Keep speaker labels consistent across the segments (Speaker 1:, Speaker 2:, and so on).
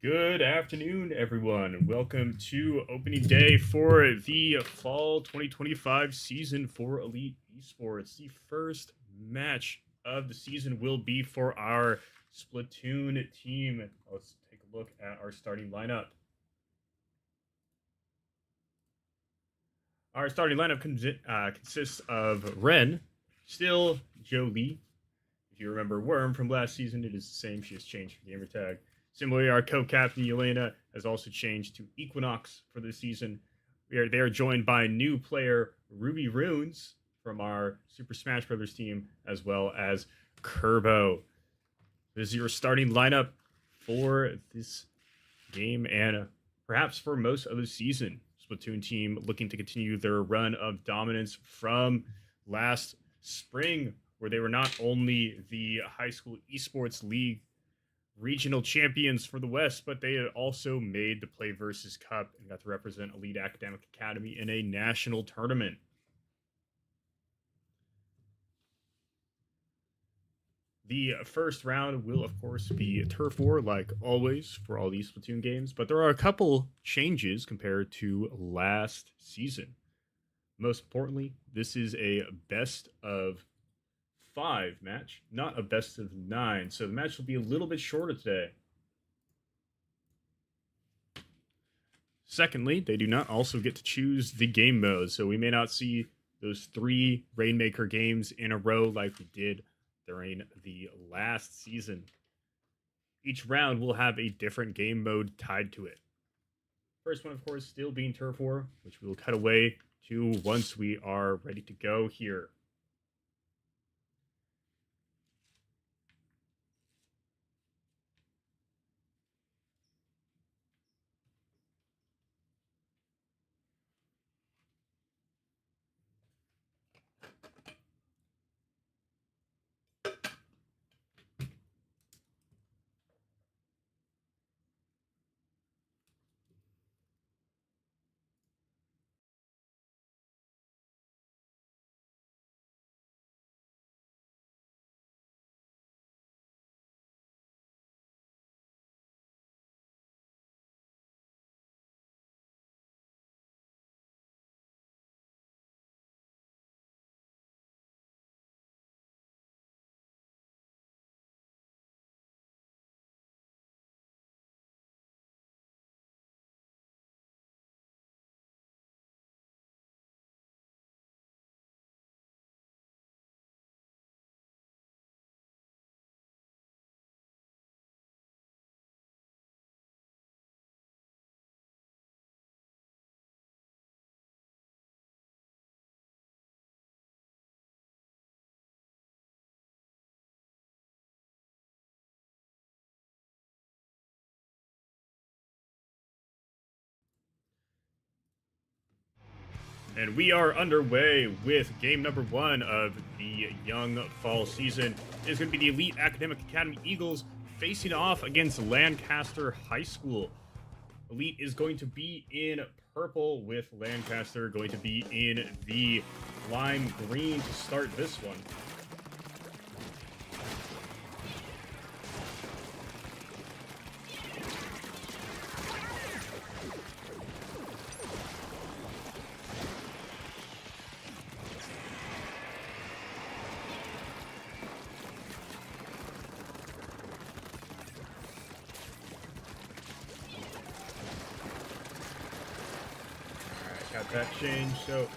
Speaker 1: Good afternoon, everyone. Welcome to opening day for the fall 2025 season for Elite Esports. The first match of the season will be for our Splatoon team. Let's take a look at our starting lineup. Our starting lineup consists of Ren, still Jolie. If you remember Worm from last season, it is the same. She has changed her gamer tag. Similarly, our co-captain Elena has also changed to Equinox for this season. They are joined by new player Ruby Runes from our Super Smash Brothers team, as well as Kerbo. This is your starting lineup for this game and perhaps for most of the season. Splatoon team looking to continue their run of dominance from last spring, where they were not only the high school esports league regional champions for the West, but they had also made the Play Versus Cup and got to represent Elite Academic Academy in a national tournament. The first round will, of course, be Turf War, like always, for all these Splatoon games, but there are a couple changes compared to last season. Most importantly, this is a best of 5 match, not a best of 9. So the match will be a little bit shorter today. Secondly, they do not also get to choose the game mode. So we may not see those 3 Rainmaker games in a row like we did during the last season. Each round will have a different game mode tied to it. First one, of course, still being Turf War, which we will cut away to once we are ready to go here. And we are underway with game number 1 of the young fall season. It is going to be the Elite Academic Academy Eagles facing off against Lancaster High School. Elite is going to be in purple, with Lancaster going to be in the lime green to start this one. Got that change. So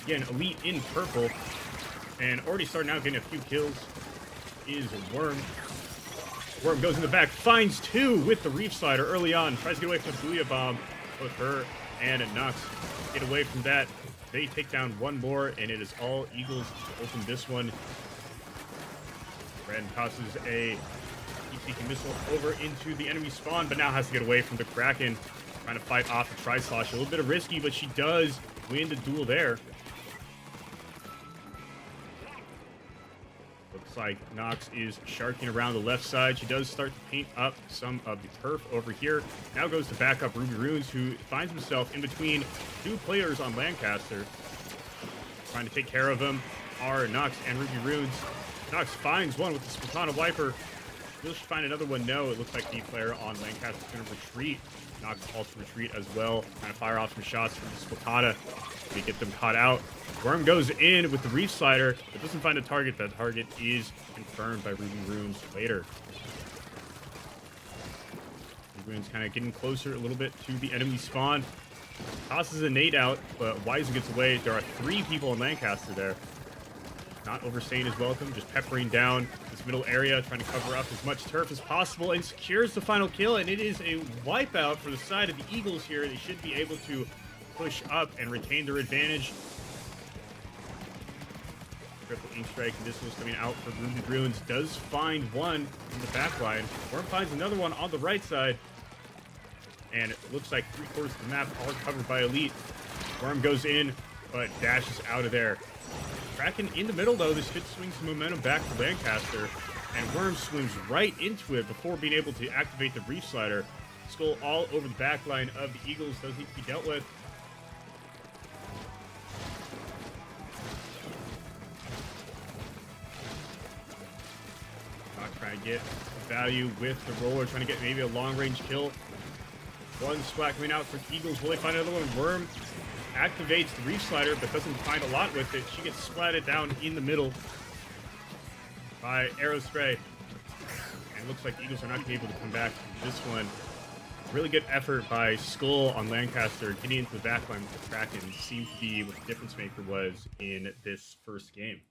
Speaker 1: again, Elite in purple, and already starting out getting a few kills is Worm. Worm goes in the back, finds 2 with the Reef Slider early on, tries to get away from the Booyah Bomb. Both her and Nox get away from that. They take down 1 more, and it is all Eagles to open this one. Ren tosses a heat-seeking missile over into the enemy spawn, but now has to get away from the Kraken. Trying to fight off the Tri-Slosh. A little bit of risky, but she does win the duel there. Looks like Nox is sharking around the left side. She does start to paint up some of the turf over here. Now goes to back up Ruby Runes, who finds himself in between 2 players on Lancaster. Trying to take care of him are Nox and Ruby Runes. Nox finds one with the Splatana Wiper. Will she find another one? No, it looks like the player on Lancaster is going to retreat. Knox also retreat as well. Trying to fire off some shots from the Splatata to get them caught out. Worm goes in with the Reef Slider, but doesn't find a target. That target is confirmed by Ruby Runes later. Ruby Runes kind of getting closer a little bit to the enemy spawn. Tosses a nade out, but Wiser gets away. There are 3 people in Lancaster there. Not overstaying his welcome, just peppering down this middle area, trying to cover up as much turf as possible, and secures the final kill. And it is a wipeout for the side of the Eagles here. They should be able to push up and retain their advantage. Triple Ink Strike, and this was coming out for Ruby Runes. Does find one in the back line. Worm finds another one on the right side. And it looks like 3/4 of the map are covered by Elite. Worm goes in, but dashes out of there. Kraken in the middle, though. This could swing some momentum back to Lancaster. And Worm swims right into it before being able to activate the Reef Slider. Skull all over the back line of the Eagles. Does need to be dealt with. Trying to get value with the roller. Trying to get maybe a long-range kill. One splat coming out for Eagles. Will they find another one? Worm activates the Reef Slider, but doesn't find a lot with it. She gets splatted down in the middle by Arrow Spray. And it looks like the Eagles are not going to be able to come back from this one. Really good effort by Skull on Lancaster. Getting into the backline with the Kraken seemed to be what the difference maker was in this first game.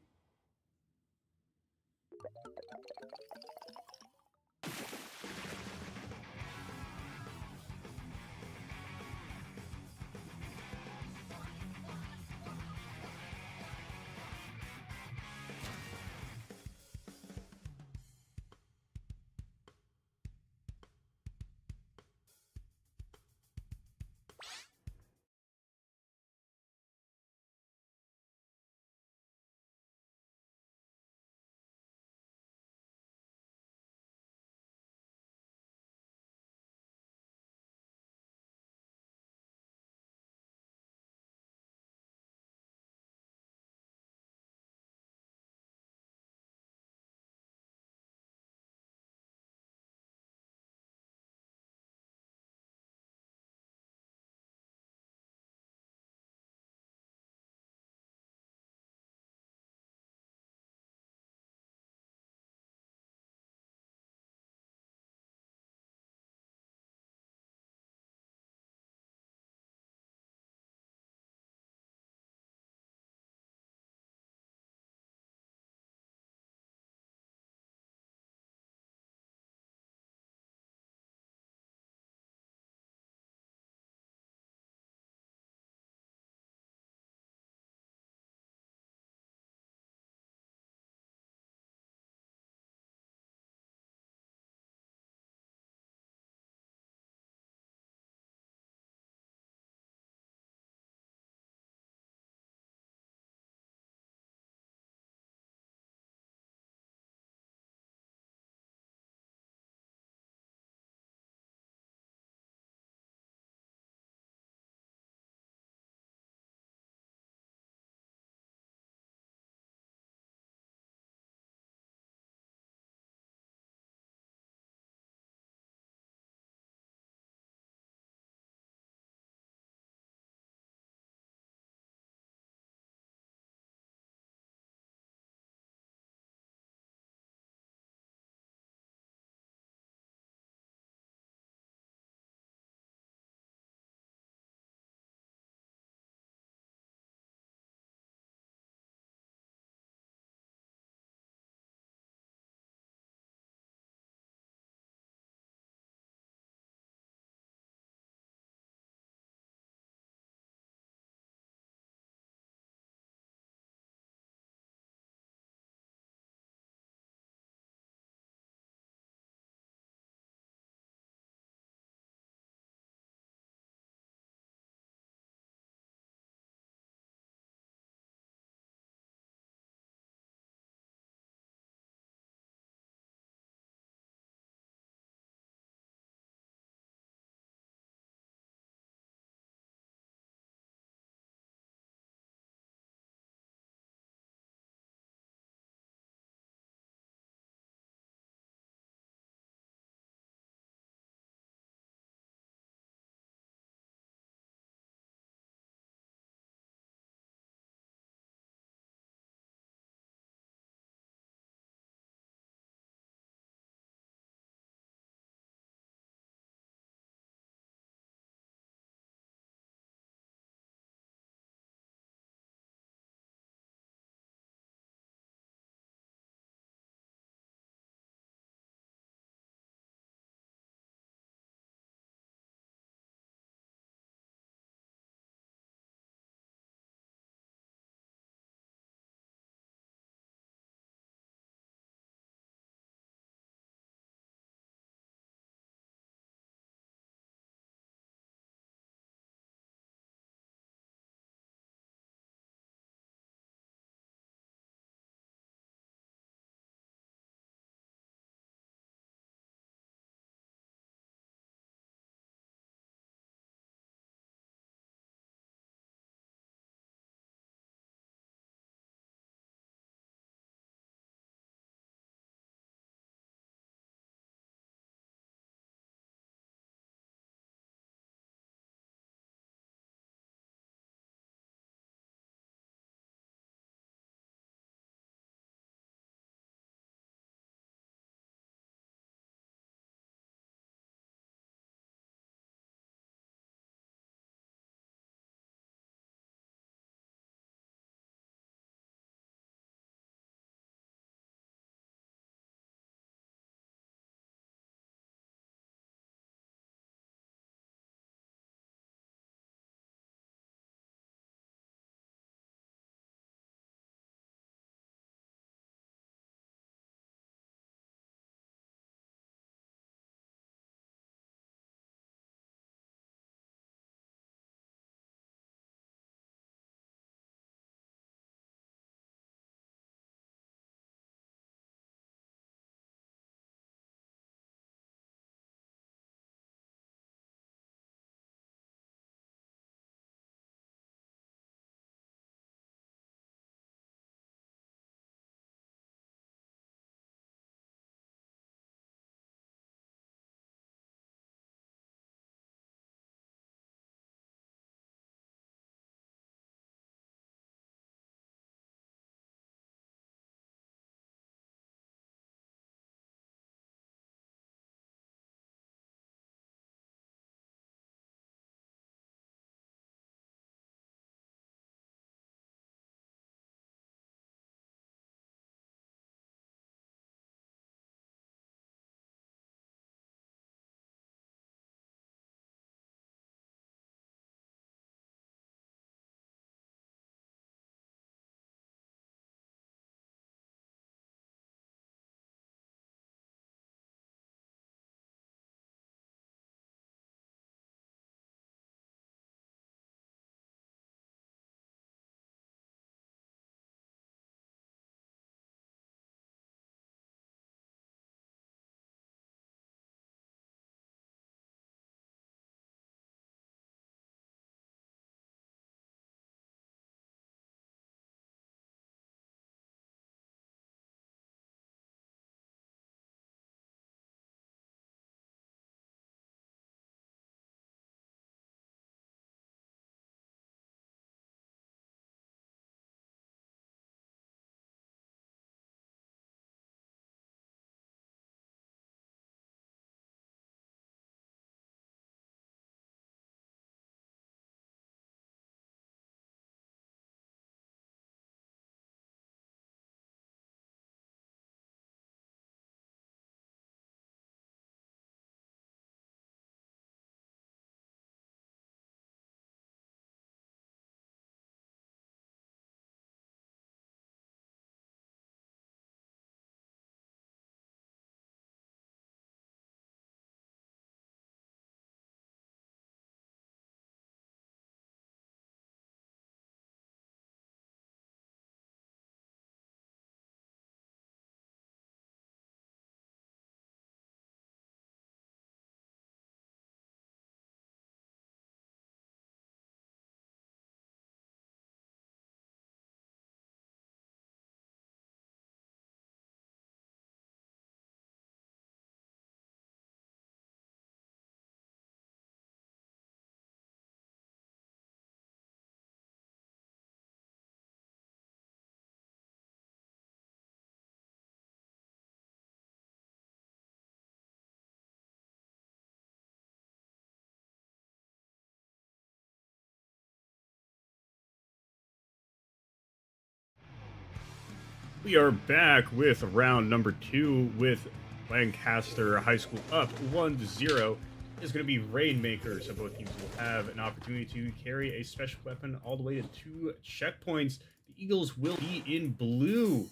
Speaker 1: We are back with round number 2 with Lancaster High School up 1-0. It's going to be Rainmaker, so both teams will have an opportunity to carry a special weapon all the way to 2 checkpoints. The Eagles will be in blue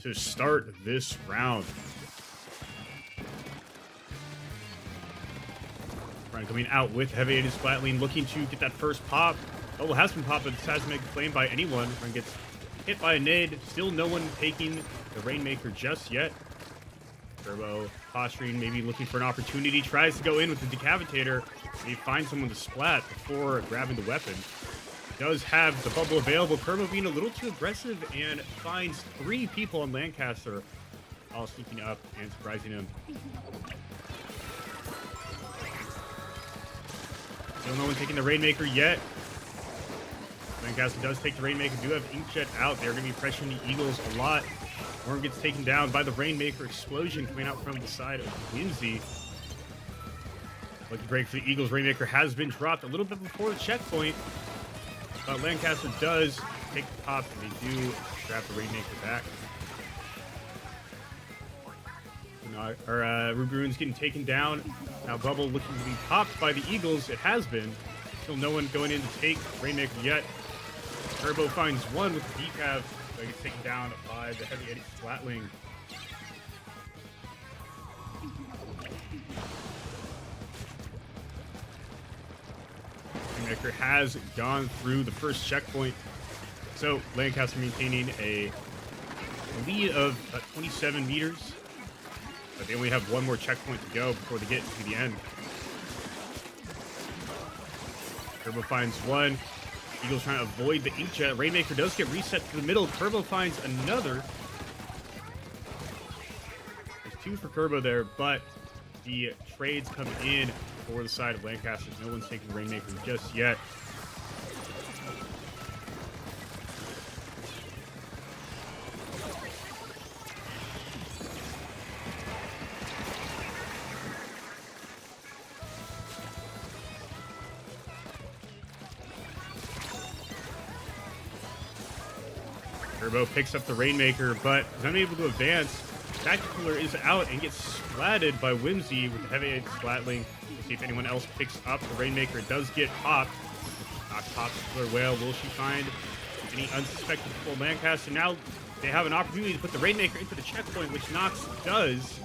Speaker 1: to start this round. Ryan coming out with heavy-aided Splatling, looking to get that first pop. Oh, has been popped, but decides to make a flame by anyone. Ryan gets hit by a nade. Still no one taking the Rainmaker just yet. Turbo posturing, maybe looking for an opportunity. Tries to go in with the Decapitator. He finds someone to splat before grabbing the weapon. Does have the bubble available. Turbo being a little too aggressive and finds 3 people on Lancaster, all sneaking up and surprising him. Still no one taking the Rainmaker yet. Lancaster does take the Rainmaker. Do have Inkjet out. They're going to be pressuring the Eagles a lot. Worm gets taken down by the Rainmaker explosion coming out from the side of Whimsy. Lucky break for the Eagles. Rainmaker has been dropped a little bit before the checkpoint. But Lancaster does take the pop, and they do grab the Rainmaker back. Our Ruby Rune's getting taken down. Now Bubble looking to be popped by the Eagles. It has been. Still no one going in to take Rainmaker yet. Turbo finds one with the decav, but gets taken down by the heavy-aided Splatling. Rainmaker has gone through the first checkpoint, so Lancaster maintaining a lead of 27 meters, but they only have one more checkpoint to go before they get to the end. Turbo finds one. Eagles trying to avoid the Inkjet. Rainmaker does get reset to the middle. Turbo finds another. There's 2 for Turbo there, but the trades come in for the side of Lancaster. No one's taking Rainmaker just yet. Turbo picks up the Rainmaker, but is unable to advance. Tacticaler is out and gets splatted by Whimsy with the heavy-aided Splatling. We'll see if anyone else picks up the Rainmaker. It does get popped. Not popped Killer Whale. Will she find any unsuspected for Lancaster? Now they have an opportunity to put the Rainmaker into the checkpoint, which Nox does.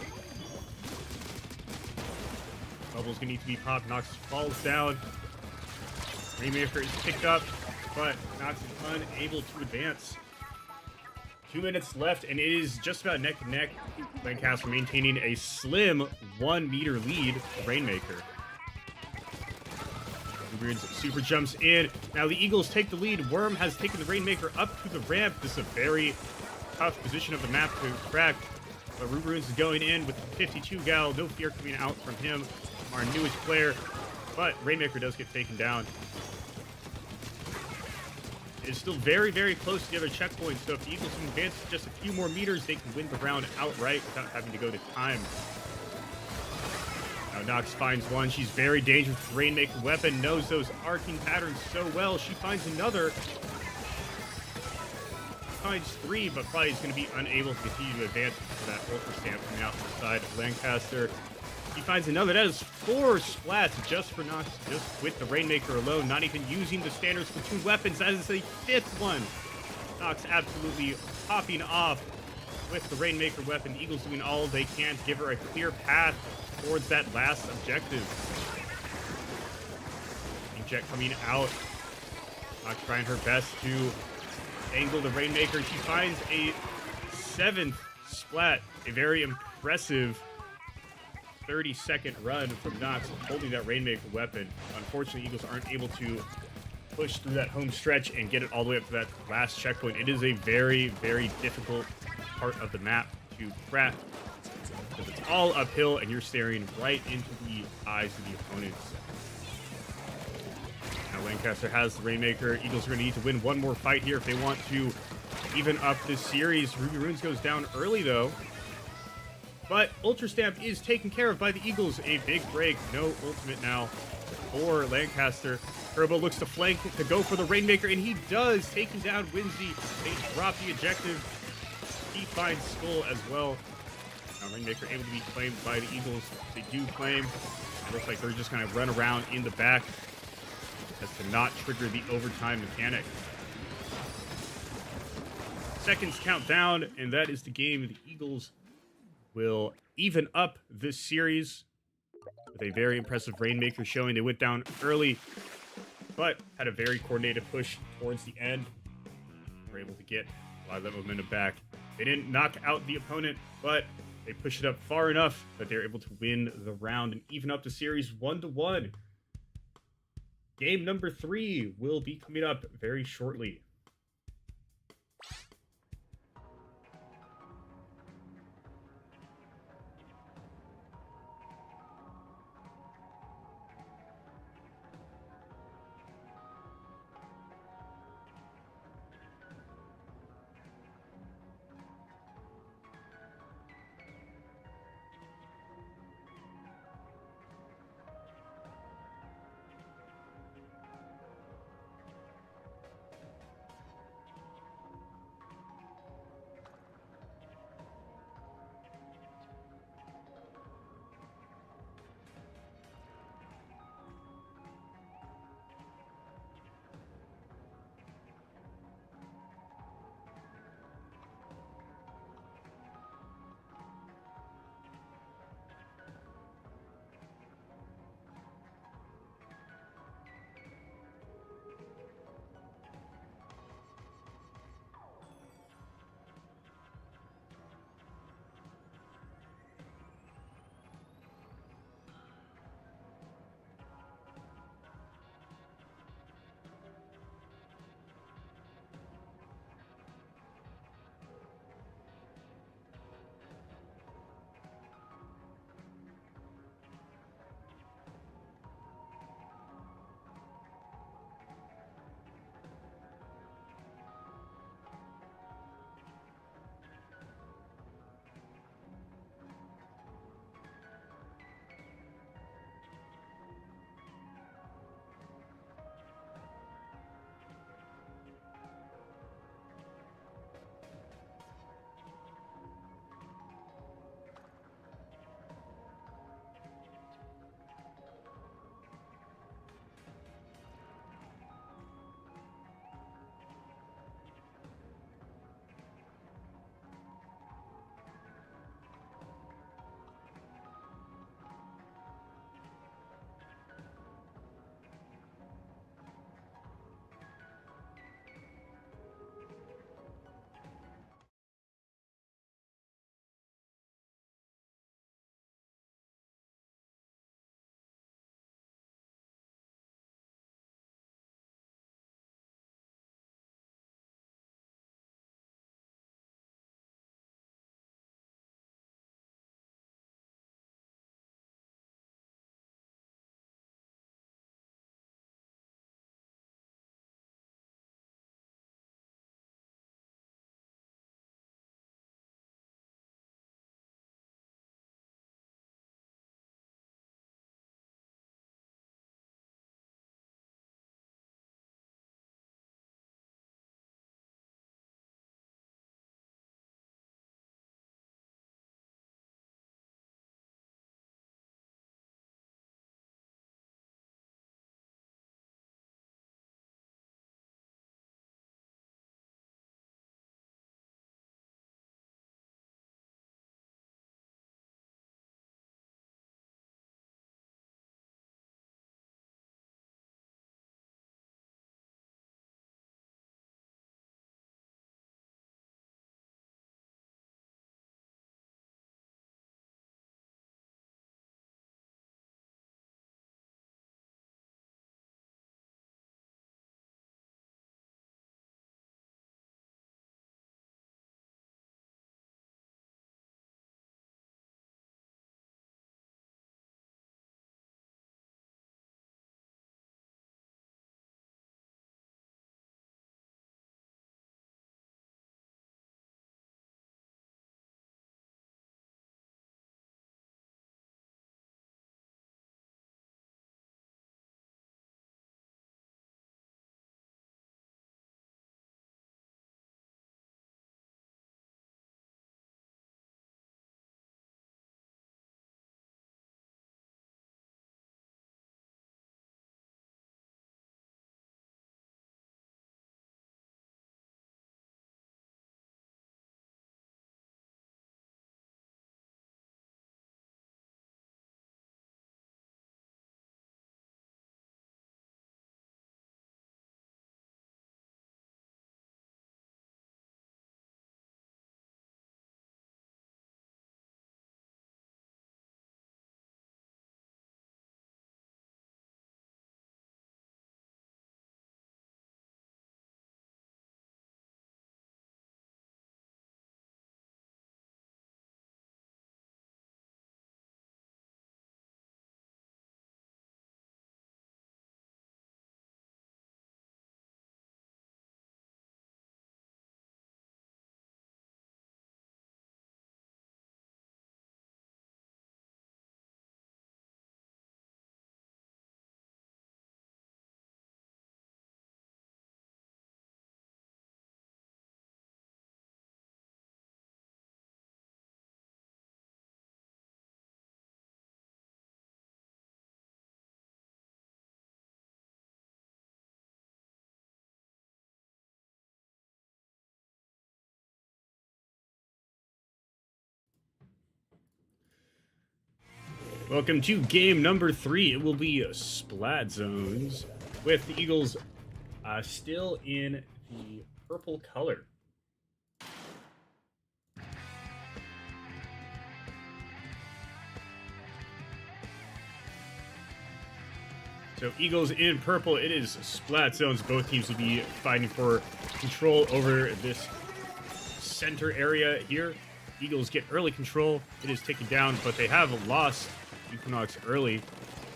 Speaker 1: Bubble's gonna need to be popped. Nox falls down. Rainmaker is picked up, but Nox is unable to advance. 2 minutes left, and it is just about neck and neck. Lancaster maintaining a slim 1 meter lead for Rainmaker. Super jumps in. Now the Eagles take the lead. Worm has taken the Rainmaker up to the ramp. This is a very tough position of the map to crack. But Runes is going in with the 52 gal. No fear coming out from him, our newest player. But Rainmaker does get taken down. Is still very, very close to the other checkpoint, so if the Eagles can advance just a few more meters, they can win the round outright without having to go to time. Now Nox finds one. She's very dangerous with the Rainmaker weapon, knows those arcing patterns so well. She finds another. Finds 3, but probably is going to be unable to continue to advance for that Ultra Stamp coming out from the side of Lancaster. He finds another. That is 4 splats just for Nox, just with the Rainmaker alone, not even using the standard Splatoon weapons. That is a 5th one. Nox absolutely popping off with the Rainmaker weapon. Eagles doing all they can to give her a clear path towards that last objective. Inkjet coming out. Nox trying her best to angle the Rainmaker. She finds a 7th splat. A very impressive 30-second run from Nox holding that Rainmaker weapon. Unfortunately, Eagles aren't able to push through that home stretch and get it all the way up to that last checkpoint. It is a very, very difficult part of the map to crack because it's all uphill and you're staring right into the eyes of the opponents. Now Lancaster has the Rainmaker. Eagles are going to need to win one more fight here if they want to even up this series. Ruby Runes goes down early though. But Ultra Stamp is taken care of by the Eagles. A big break. No ultimate now for Lancaster. Turbo looks to flank to go for the Rainmaker, and he does, taking down Whimsy. They drop the objective. He finds Skull as well. Now Rainmaker able to be claimed by the Eagles. They do claim. It looks like they're just going to run around in the back as to not trigger the overtime mechanic. Seconds count down, and that is the game. The Eagles will even up this series with a very impressive Rainmaker showing. They went down early, but had a very coordinated push towards the end. Were able to get a lot of that momentum back. They didn't knock out the opponent, but they pushed it up far enough that they're able to win the round and even up the series 1-1. Game number 3 will be coming up very shortly. Welcome to game number 3. It will be Splat Zones with the Eagles still in the purple color. So Eagles in purple, it is Splat Zones. Both teams will be fighting for control over this center area here. Eagles get early control. It is taken down, but they have lost Equinox early.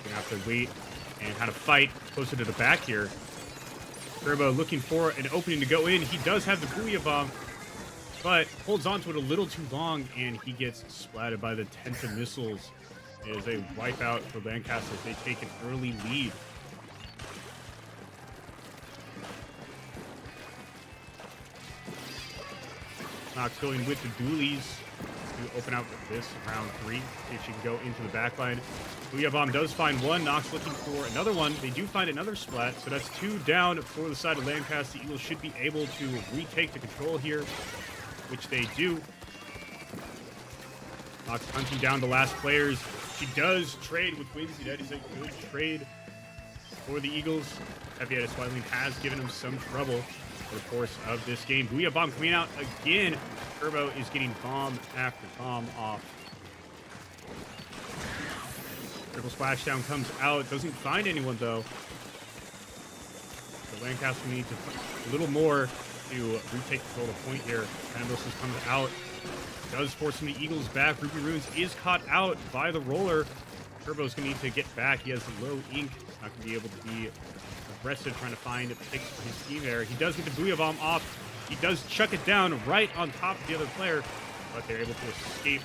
Speaker 1: Gonna have to wait and kind of fight closer to the back here. Turbo looking for an opening to go in. He does have the Booyah Bomb, but holds on to it a little too long, and he gets splatted by the Tenta missiles. It is a wipeout for Lancaster. They take an early lead. Knox going with the dualies to open out this round 3. See if she can go into the back line. Booyah Bomb does find one. Knox looking for another one. They do find another splat, so that's 2 down for the side of Lancaster. The Eagles should be able to retake the control here, which they do. Knox hunting down the last players. She does trade with Winsy. That is a good trade for the Eagles. Heavy at Swiling has given him some trouble for the course of this game. Booyah Bomb coming out again. Turbo is getting bomb after bomb off. Triple Splashdown comes out. Doesn't find anyone, though. So Lancaster needs a little more to retake control of the point here. Missiles comes out. Does force some of the Eagles back. Ruby Runes is caught out by the roller. Turbo's going to need to get back. He has low ink. Not going to be able to be aggressive trying to find picks for his team there. He does get the Booyah Bomb off. He does chuck it down right on top of the other player, but they're able to escape.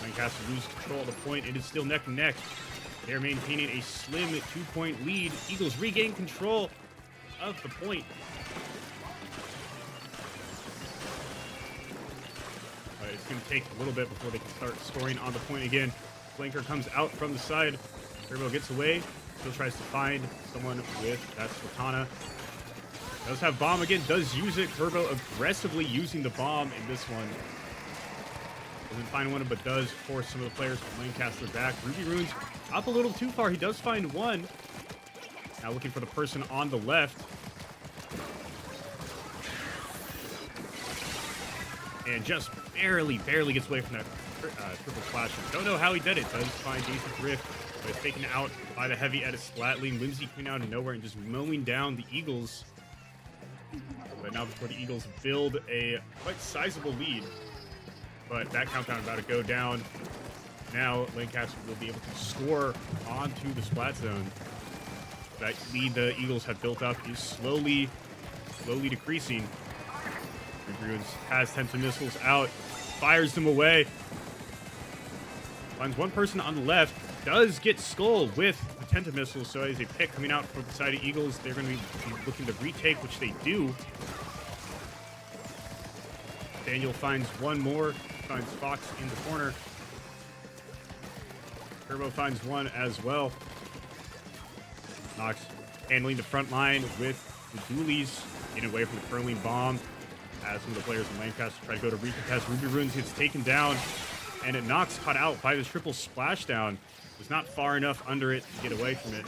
Speaker 1: Lancaster loses control of the point. It is still neck and neck. They're maintaining a slim 2-point lead. Eagles regain control of the point. But it's going to take a little bit before they can start scoring on the point again. Flanker comes out from the side. Turbo gets away. Still tries to find someone with that Slatana. Does have bomb again. Does use it. Turbo aggressively using the bomb in this one. Doesn't find one, but does force some of the players from Lancaster back. Ruby Runes up a little too far. He does find one. Now looking for the person on the left. And just barely gets away from that triple splash. Don't know how he did it. Does find decent drift, but it's taken out by the heavy edit Splatling. Whimsy coming out of nowhere and just mowing down the Eagles. But now before the Eagles build a quite sizable lead. But that countdown about to go down. Now Lancaster will be able to score onto the Splat Zone. That lead the Eagles have built up is slowly decreasing. Runes has Tenta missiles out, fires them away. Finds one person on the left, does get Skull with the Tenta missiles, so as a pick coming out from the side of Eagles, they're going to be looking to retake, which they do. Daniel finds one more, finds Fox in the corner. Turbo finds one as well. Knox handling the front line with the dualies, getting away from the curling bomb. As some of the players in Lancaster try to go to recontest. Ruby Runes gets taken down, and it Knox caught out by the triple splashdown. Was not far enough under it to get away from it.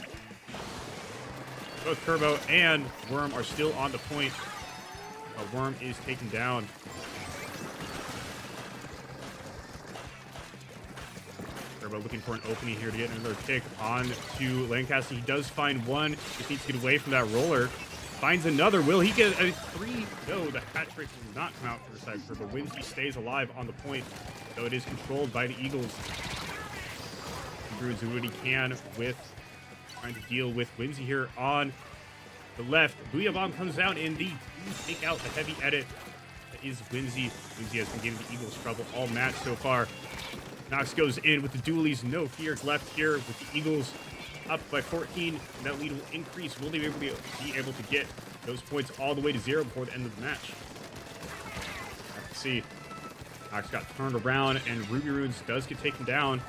Speaker 1: Both Turbo and Worm are still on the point. Worm is taken down. Turbo looking for an opening here to get another pick on to Lancaster. He does find one. Just needs to get away from that roller. Finds another. Will he get a 3? No, the hat trick will not come out for the side for, but Whimsy stays alive on the point, though it is controlled by the Eagles. Druids do what he can with trying to deal with Whimsy here on the left. Booyah Bomb comes out, and they take out the heavy edit that is Whimsy. Whimsy has been giving the Eagles trouble all match so far. Knox goes in with the dualies. No fears left here with the Eagles up by 14, and that lead will increase. Will they be able to get those points all the way to 0 before the end of the match? Let's see. Knox got turned around, and Ruby Runes does get taken down.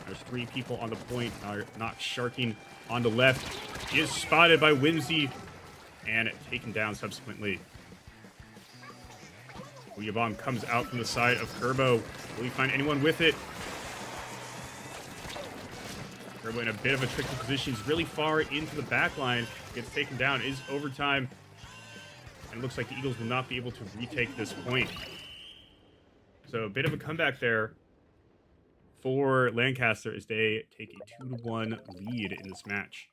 Speaker 1: There's 3 people on the point. Knox sharking on the left. He is spotted by Whimsy and taken down subsequently. Booyah Bomb comes out from the side of Turbo. Will he find anyone with it? Turbo in a bit of a tricky position. He's really far into the back line. Gets taken down. Is overtime. And it looks like the Eagles will not be able to retake this point. So a bit of a comeback there for Lancaster as they take a 2-1 lead in this match.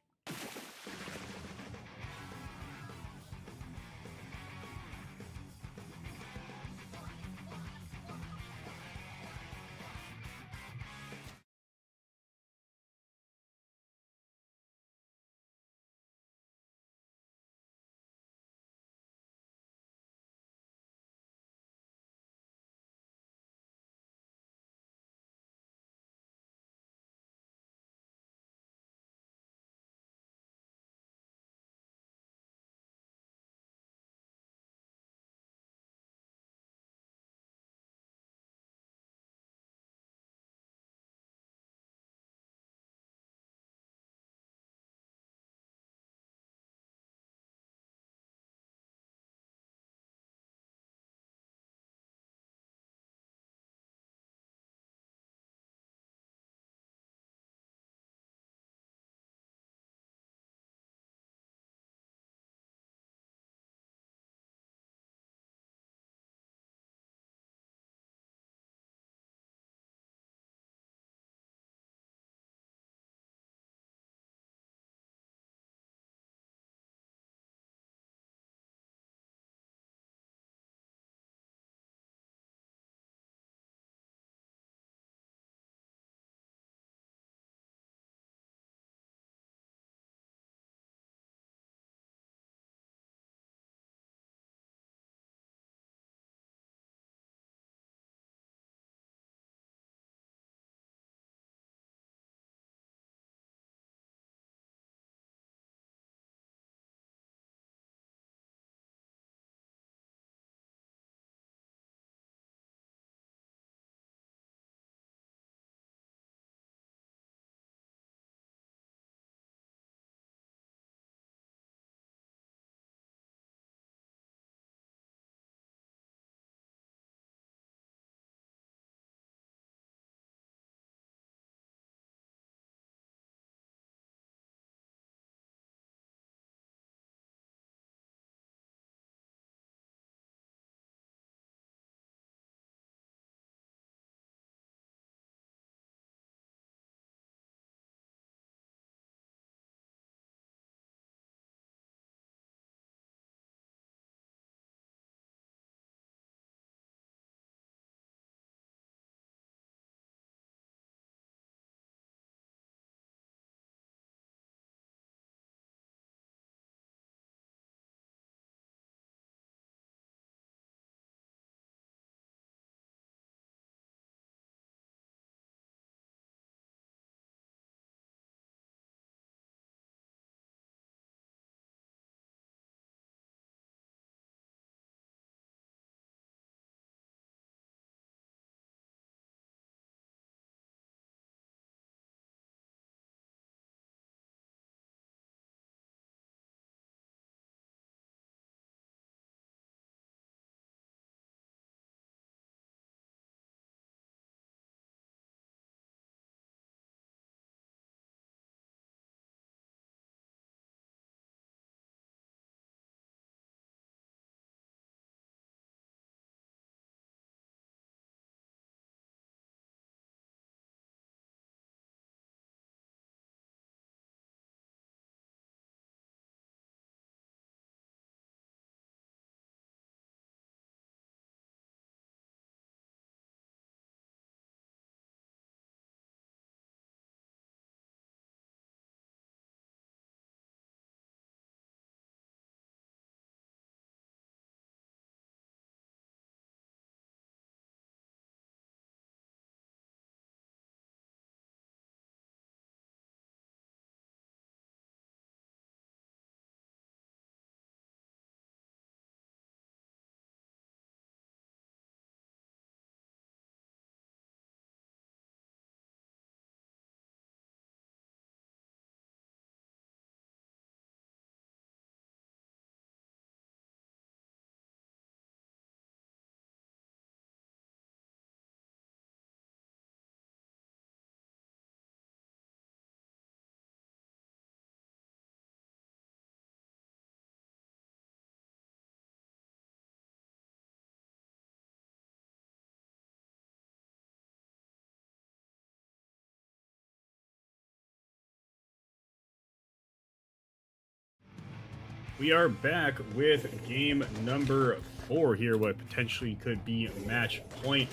Speaker 1: We are back with game number 4 here, what potentially could be match point,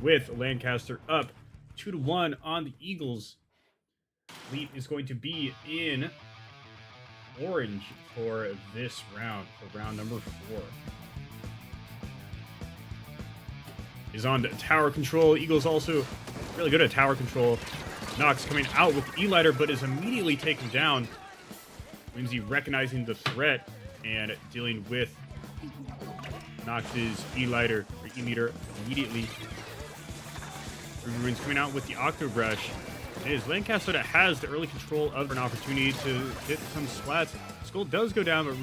Speaker 1: with Lancaster up 2-1 on the Eagles. Lead is going to be in orange for this round, for round number 4. Is on tower control. Eagles also really good at tower control. Nox coming out with E-Lighter, but is immediately taken down. Whimsy recognizing the threat and dealing with Nox's E-Lighter, or E-Meter, immediately. Ruins coming out with the Octo Brush. It is Lancaster that has the early control of an opportunity to hit some splats. Skull does go down, but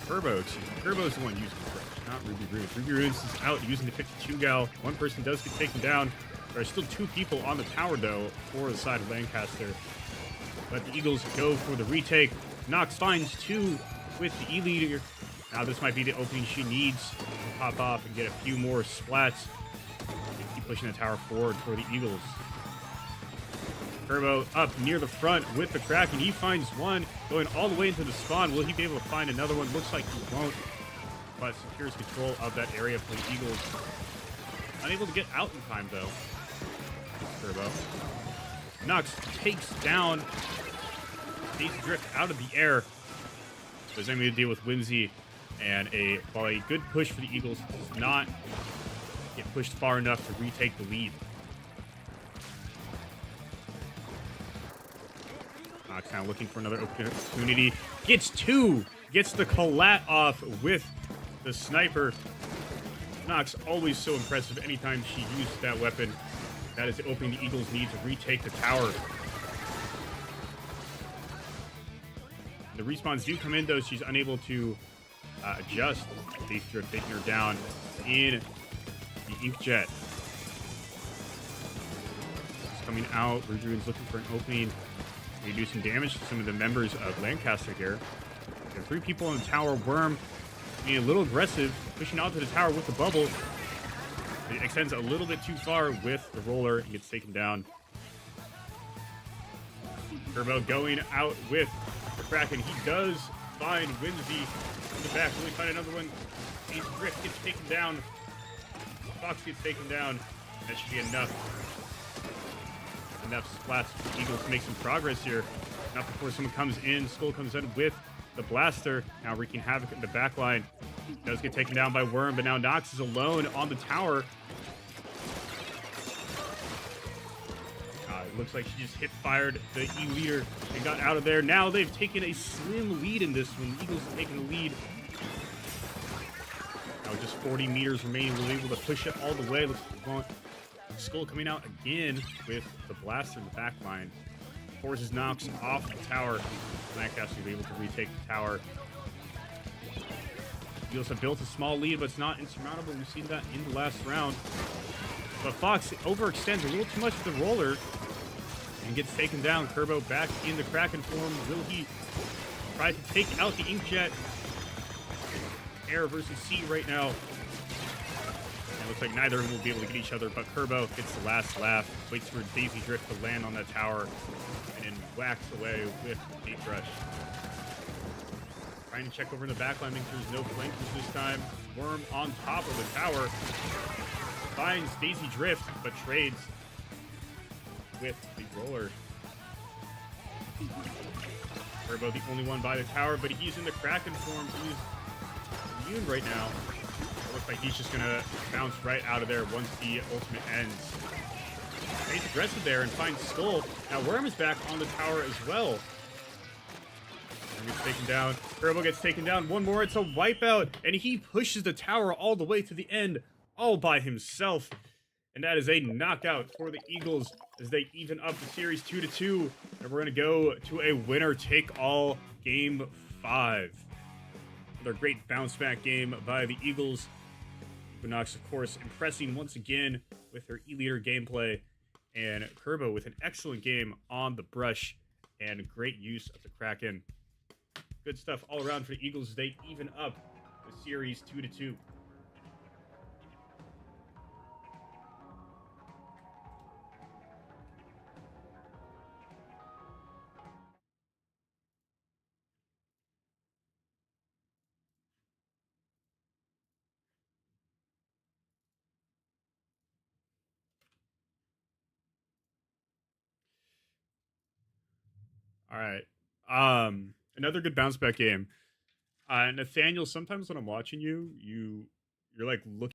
Speaker 1: Turbo, excuse me. Turbo's the one using the brush, not Ruby Ruins. Ruby Ruins is out using the 52 gal. One person does get taken down. There are still 2 people on the tower, though, for the side of Lancaster. But the Eagles go for the retake. Nox finds 2 with the E-Leader. Now this might be the opening she needs to pop off and get a few more splats. They keep pushing the tower forward for the Eagles. Turbo up near the front with the Kraken. He finds one going all the way into the spawn. Will he be able to find another one? Looks like he won't. But secures control of that area for the Eagles. Unable to get out in time, though. Turbo. Nox takes down Daisy Drift out of the air. There's only to deal with Whimsy, and while a good push for the Eagles does not get pushed far enough to retake the lead. Nox now looking for another opportunity. Gets 2! Gets the collat off with the sniper. Nox always so impressive anytime she uses that weapon. That is the opening the Eagles need to retake the tower. The respawns do come in, though. She's unable to adjust. Base Drift taking her down in the Inkjet. She's coming out. Rujuin's looking for an opening. We do some damage to some of the members of Lancaster here. There are 3 people on the tower. Worm being a little aggressive, pushing out to the tower with the bubble. It extends a little bit too far with the roller and gets taken down. Turbo going out with the Kraken. He does find Whimsy in the back. Will he find another one? Ace Drift gets taken down. Fox gets taken down. That should be enough. Enough splats for the Eagles to make some progress here. Not before someone comes in. Skull comes in with the blaster. Now wreaking havoc in the back line. Does get taken down by Worm, but now Nox is alone on the tower. It looks like she just hip-fired the E-Leader and got out of there. Now they've taken a slim lead in this one. The Eagles have taken the lead. Now just 40 meters remaining. We're able to push it all the way. Looks like we want Skull coming out again with the blaster in the back line. Forces Nox off the tower. Lancaster will be able to retake the tower. Eagles have built a small lead, but it's not insurmountable. We've seen that in the last round. But Fox overextends a little too much with the roller and gets taken down. Turbo back in the Kraken form. Will he try to take out the Inkjet? Air versus sea right now. It looks like neither of them will be able to get each other, but Turbo gets the last laugh, waits for Daisy Drift to land on that tower, and then whacks away with the Paint Brush. Trying to check over in the backline, making sure there's no flankers this time. Worm on top of the tower. Finds Daisy Drift, but trades with the roller. Turbo the only one by the tower, but he's in the Kraken form. He's immune right now. It looks like he's just going to bounce right out of there once the ultimate ends. Stays aggressive there and finds Skull. Now Worm is back on the tower as well. Gets taken down. Turbo gets taken down. One more. It's a wipeout. And he pushes the tower all the way to the end all by himself. And that is a knockout for the Eagles as they even up the series 2-2. And we're going to go to a winner-take-all Game 5. Another great bounce-back game by the Eagles. Equinox, of course, impressing once again with her E-Leader gameplay. And Turbo with an excellent game on the brush and great use of the Kraken. Good stuff all around for the Eagles as they even up the series 2-2. All right. Another good bounce back game. Nathaniel, sometimes when I'm watching you, you're like looking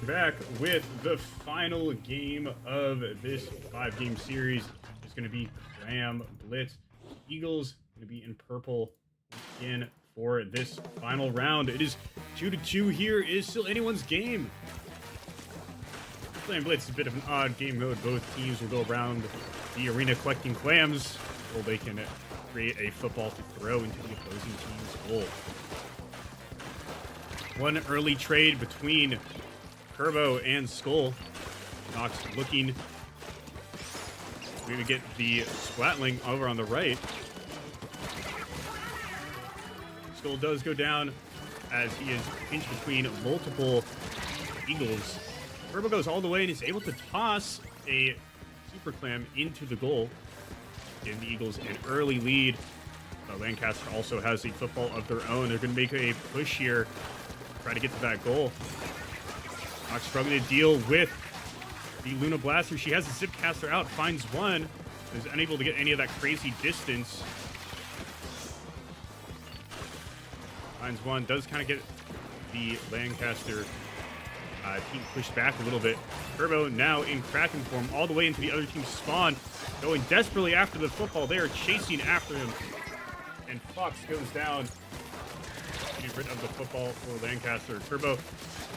Speaker 1: back with the final game of this 5-game series. It's going to be Ram Blitz. Eagles going to be in purple again for this final round. It is 2-2 here. It is still anyone's game. Clam Blitz is a bit of an odd game mode. Both teams will go around the arena collecting clams so they can create a football to throw into the opposing team's goal. One early trade between Turbo and Skull. Nox looking to get the Splatling over on the right. Skull does go down as he is pinched between multiple Eagles. Turbo goes all the way and is able to toss a Super Clam into the goal, giving the Eagles an early lead. Lancaster also has a football of their own. They're going to make a push here, try to get to that goal. Nox struggling to deal with the Luna Blaster. She has a Zip Caster out, finds one, is unable to get any of that crazy distance. Finds one, does kind of get the Lancaster team pushed back a little bit. Turbo now in Kraken form all the way into the other team's spawn, going desperately after the football. They are chasing after him, and Fox goes down. Get rid of the football for Lancaster. Turbo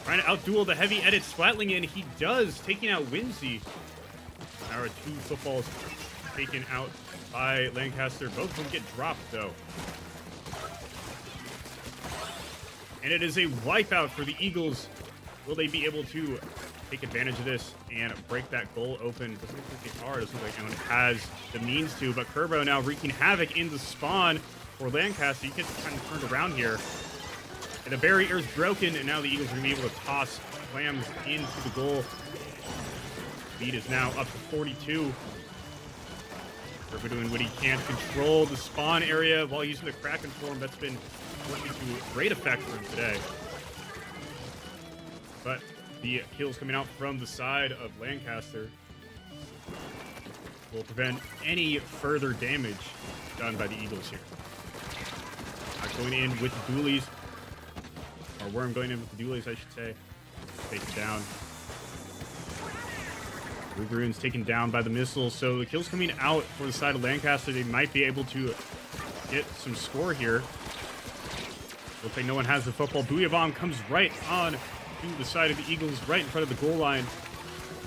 Speaker 1: trying to outduel the heavy edit Splatling, and he does, taking out Whimsy. There are 2 footballs taken out by Lancaster. Both of them get dropped, though. And it is a wipeout for the Eagles. Will they be able to take advantage of this and break that goal open? Doesn't look like they are. Doesn't look like anyone has the means to, but Turbo now wreaking havoc in the spawn for Lancaster. He gets kind of turned around here. And the barrier is broken, and now the Eagles are going to be able to toss clams into the goal. Lead is now up to 42. Turbo doing what he can to control the spawn area while using the Kraken form. That's been working to great effect for him today. But the kills coming out from the side of Lancaster will prevent any further damage done by the Eagles here. Going in with the dualies. Or Worm going in with the dualies, I should say. Takes it down. Rugaroon's taken down by the missiles, so the kills coming out for the side of Lancaster. They might be able to get some score here. Looks like no one has the football. Booyah Bomb comes right on to the side of the Eagles, right in front of the goal line.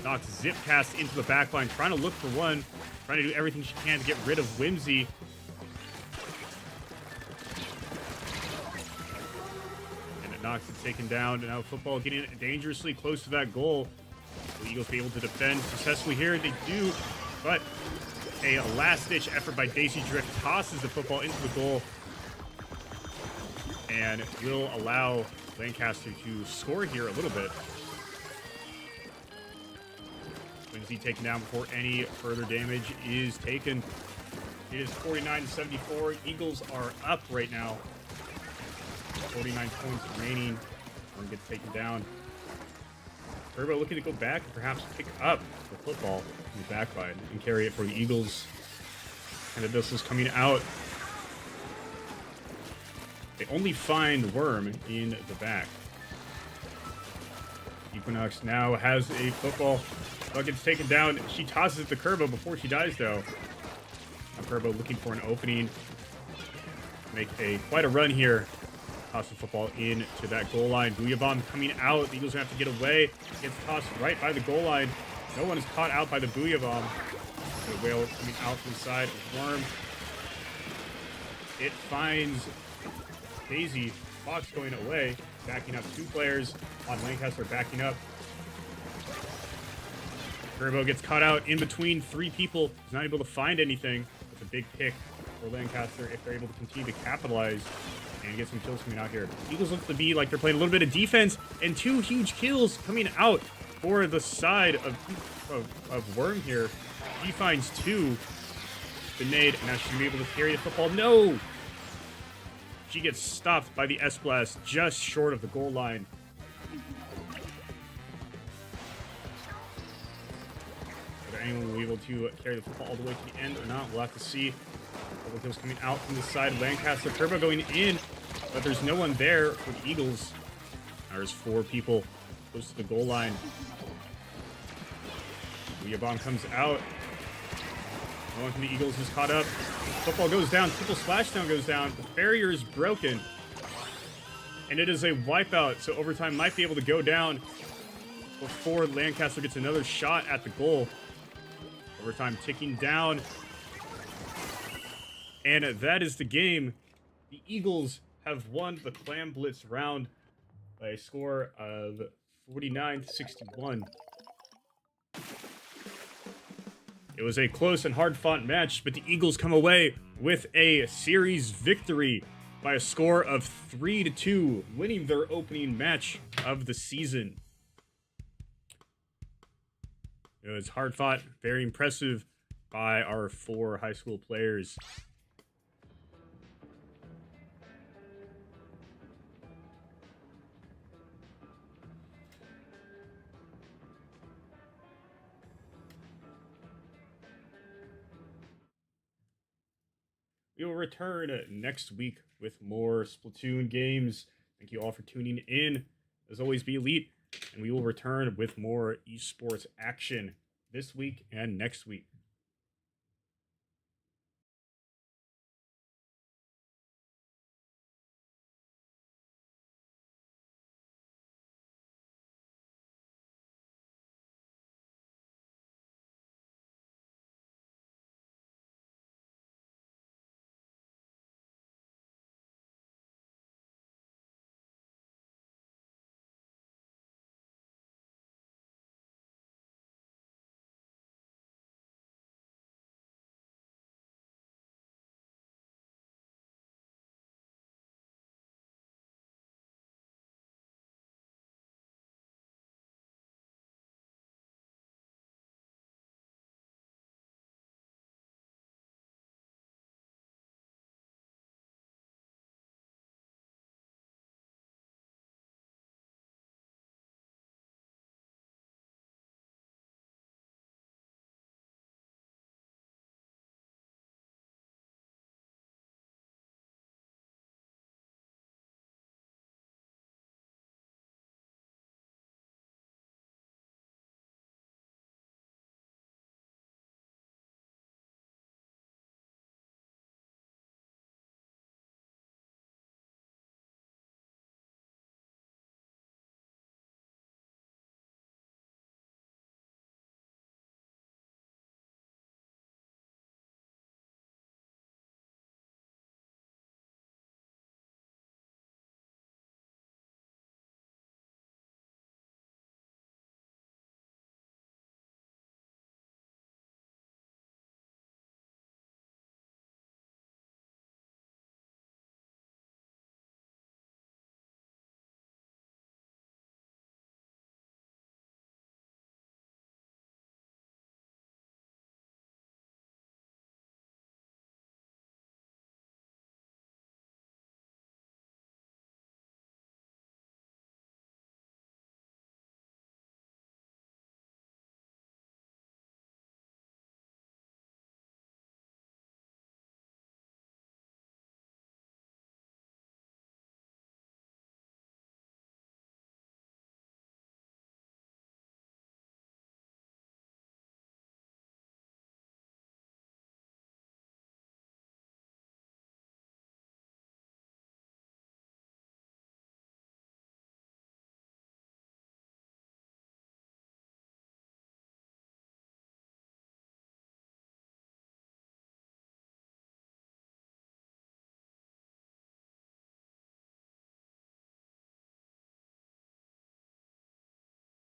Speaker 1: Nox zip cast into the back line, trying to look for one, trying to do everything she can to get rid of Whimsy. And Nox is taken down, and now football getting dangerously close to that goal. The Eagles be able to defend successfully here. They do, but a last-ditch effort by Daisy Drift tosses the football into the goal and will allow Lancaster to score here a little bit. Whimsy taken down before any further damage is taken. It is 49-74. Eagles are up right now. 49 points remaining. One gets taken down. Turbo looking to go back and perhaps pick up the football in the back line and carry it for the Eagles. And this is coming out. They only find Worm in the back. Equinox now has a football. Gets taken down. She tosses it to Kerbo before she dies, though. Now Kerbo looking for an opening. Make quite a run here. Toss the football into that goal line. Booyah Bomb coming out. The Eagles have to get away. Gets tossed right by the goal line. No one is caught out by the Booyah Bomb. The whale coming out from the side of Worm. It finds Daisy. Fox going away. Backing up 2 players on Lancaster backing up. Turbo gets caught out in between 3 people. He's not able to find anything. It's a big pick for Lancaster if they're able to continue to capitalize and get some kills coming out here. Eagles look to be like they're playing a little bit of defense, and 2 huge kills coming out for the side of Worm here. He finds 2. The nade, and now she's going to be able to carry the football. No! She gets stopped by the S-Blast just short of the goal line. Whether anyone will be able to carry the football all the way to the end or not, we'll have to see. Double kills coming out from the side of Lancaster. Turbo going in, but there's no one there for the Eagles. There's 4 people close to the goal line. Bomb comes out. No one from the Eagles is caught up. Football goes down. Triple splashdown goes down. The barrier is broken. And it is a wipeout, so overtime might be able to go down before Lancaster gets another shot at the goal. Overtime ticking down. And that is the game. The Eagles have won the Clam Blitz round by a score of 49-61. It was a close and hard-fought match, but the Eagles come away with a series victory by a score of 3-2, winning their opening match of the season. It was hard-fought, very impressive by our 4 high school players. We will return next week with more Splatoon games. Thank you all for tuning in. As always, be elite, and we will return with more esports action this week and next week.